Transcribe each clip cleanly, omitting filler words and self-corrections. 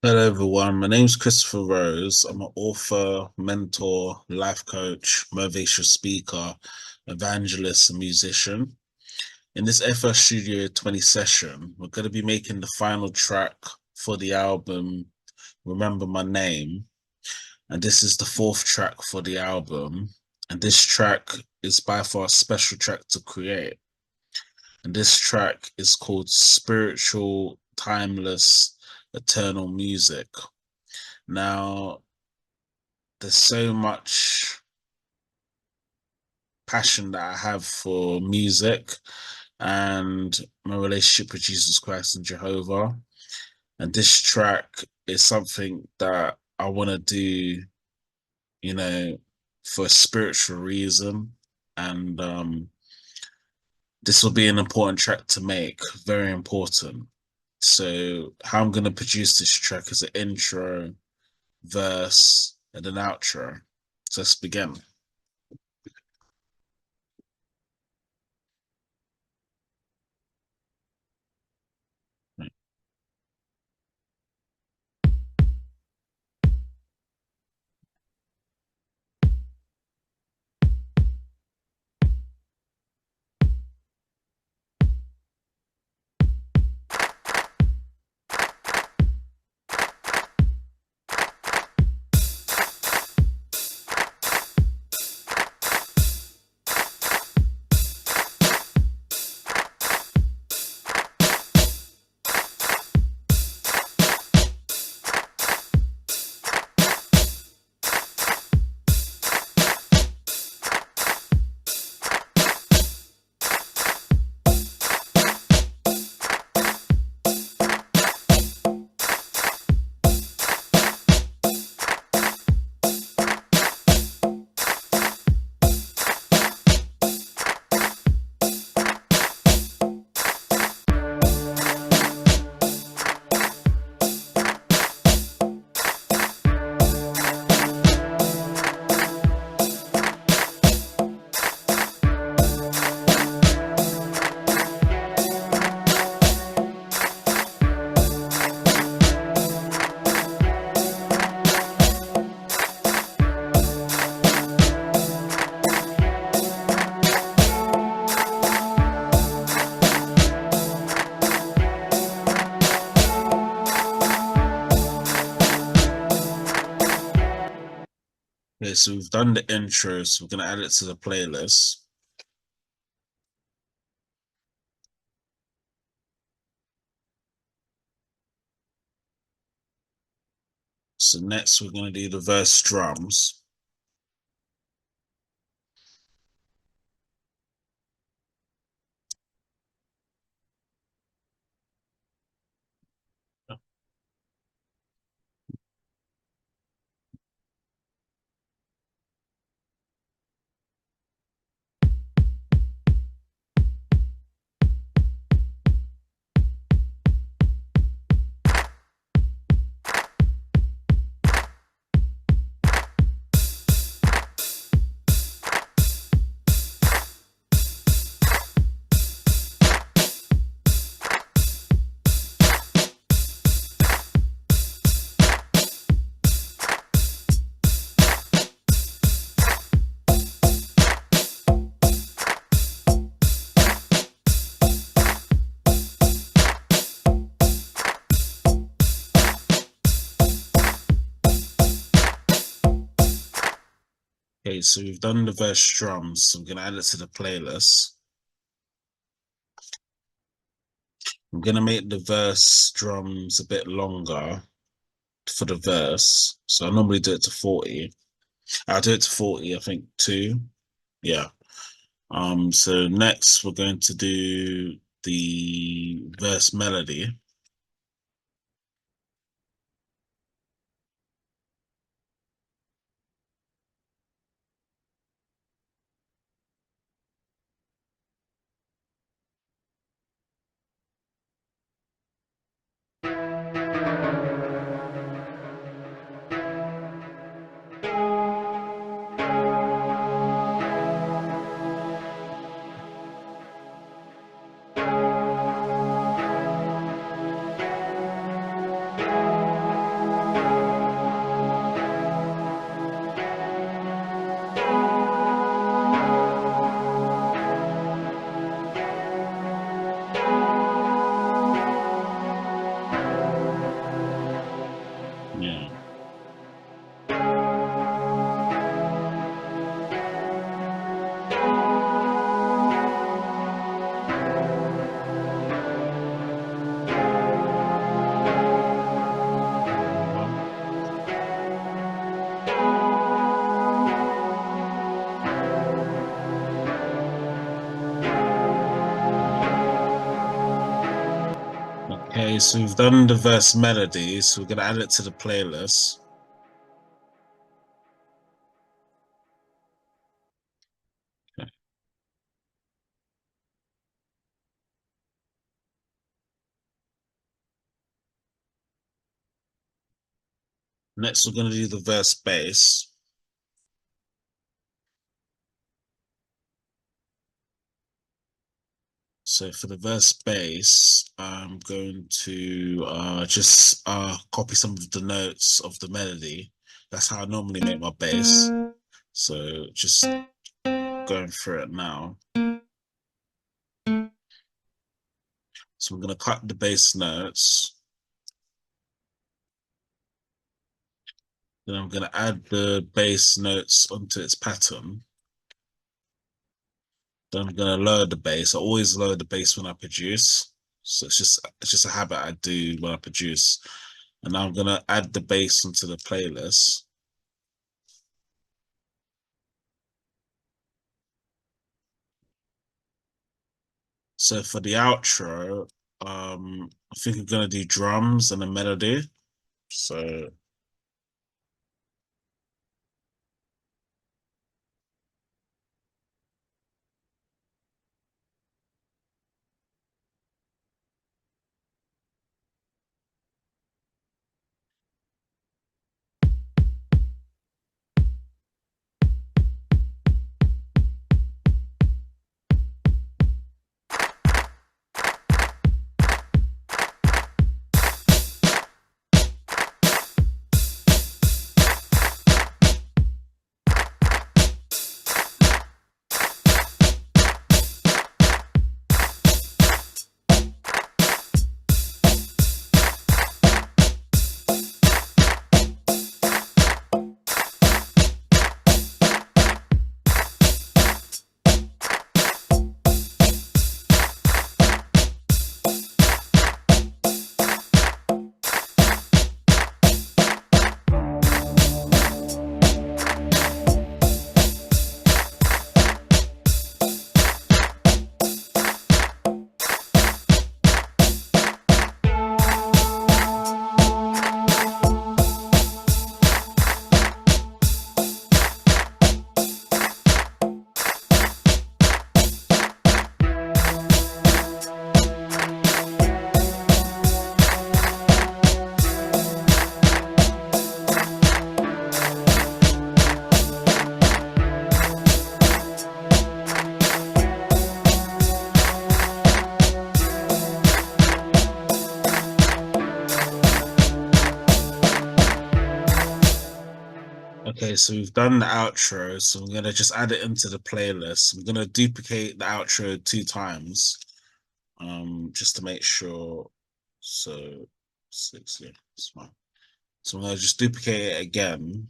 Hello, everyone. My name's Christopher Rose. I'm an author, mentor, life coach, motivational speaker, evangelist, and musician. In this FS Studio 20 session, we're going to be making the final track for the album Remember My Name. And this is the fourth track for the album. And this track is by far a special track to create. And this track is called Spiritual, Timeless, Eternal Music. Now, there's so much passion that I have for music and my relationship with Jesus Christ and Jehovah. And this track is something that I want to do, for a spiritual reason. And this will be an important track to make, very important. So, how I'm going to produce this track is an intro, verse, and an outro. So, let's begin. Okay, so we've done the intro, so we're going to add it to the playlist. So next we're going to do the verse drums. Okay, so we've done the verse drums, so I'm going to add it to the playlist. I'm going to make the verse drums a bit longer for the verse. So I normally do it to 40. I'll do it to 40, I think 2. Yeah. So next we're going to do the verse melody. Yeah. Mhm. Okay, so we've done the verse melody, so we're gonna add it to the playlist. Okay. Next, we're gonna do the verse bass. So for the verse bass, I'm going to just copy some of the notes of the melody. That's how I normally make my bass. So just going through it now. So I'm going to cut the bass notes. Then I'm going to add the bass notes onto its pattern. Then I'm going to lower the bass. I always lower the bass when I produce. So it's just a habit I do when I produce. And now I'm going to add the bass onto the playlist. So for the outro, I think I'm gonna do drums and a melody. So okay, so we've done the outro, so I'm gonna just add it into the playlist. I'm gonna duplicate the outro 2 times, just to make sure. So 6, yeah, that's fine. So I'm gonna just duplicate it again.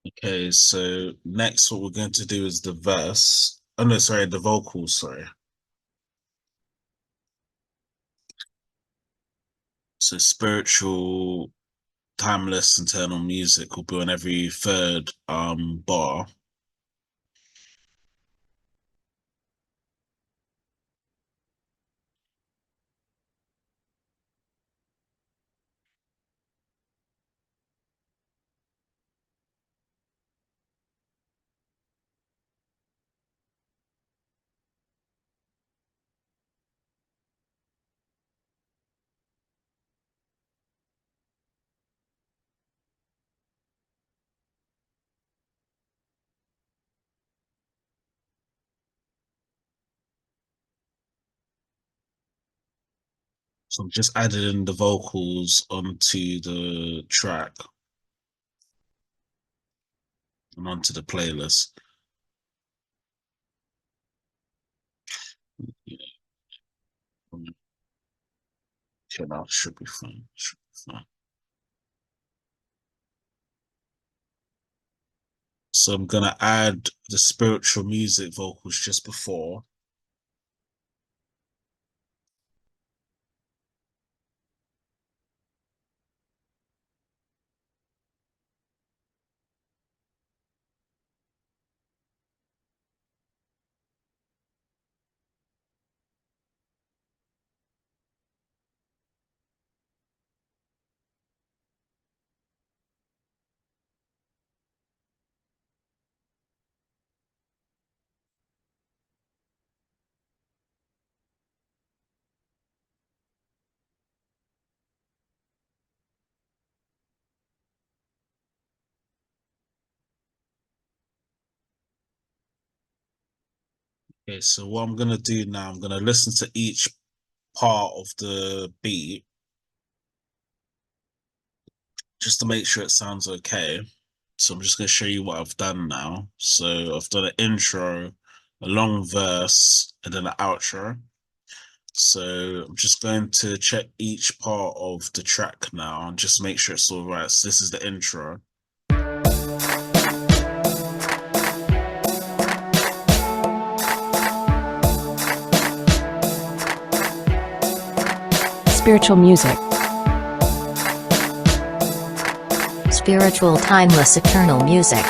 Okay, so next what we're going to do is the verse. Oh no, sorry, the vocals, sorry. So spiritual, timeless, eternal music will be on every third bar. So I'm just adding in the vocals onto the track and onto the playlist. Yeah. Okay, now should be fine. Should be fine. So I'm gonna add the spiritual music vocals just before. Okay, so what I'm gonna do now, I'm gonna listen to each part of the beat just to make sure it sounds okay. So I'm just gonna show you what I've done now. So I've done an intro, a long verse, and then an outro. So I'm just going to check each part of the track now and just make sure it's all right. So this is the intro. Spiritual music. Spiritual, timeless, eternal music.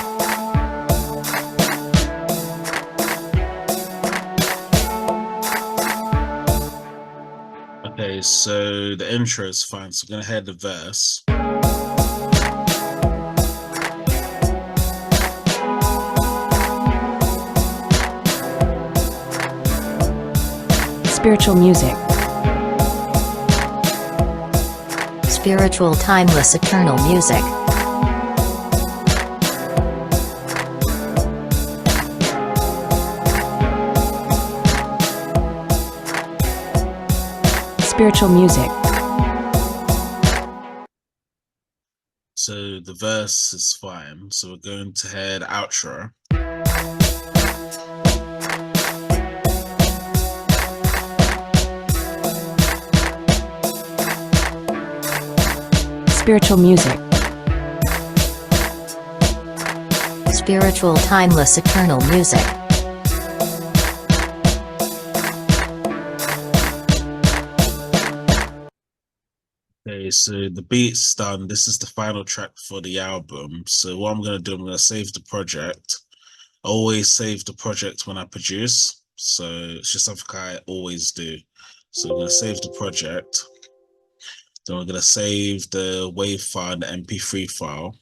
Okay, so the intro is fine. So I'm gonna hear the verse. Spiritual music. Spiritual, timeless, eternal music. Spiritual music. So the verse is fine. So we're going to hear the outro. Spiritual music. Spiritual, timeless, eternal music. Okay, so the beat's done. This is the final track for the album. So what I'm gonna do, I'm gonna save the project. I always save the project when I produce. So it's just something I always do. So I'm gonna save the project. Then we're gonna save the WAV file, the MP3 file.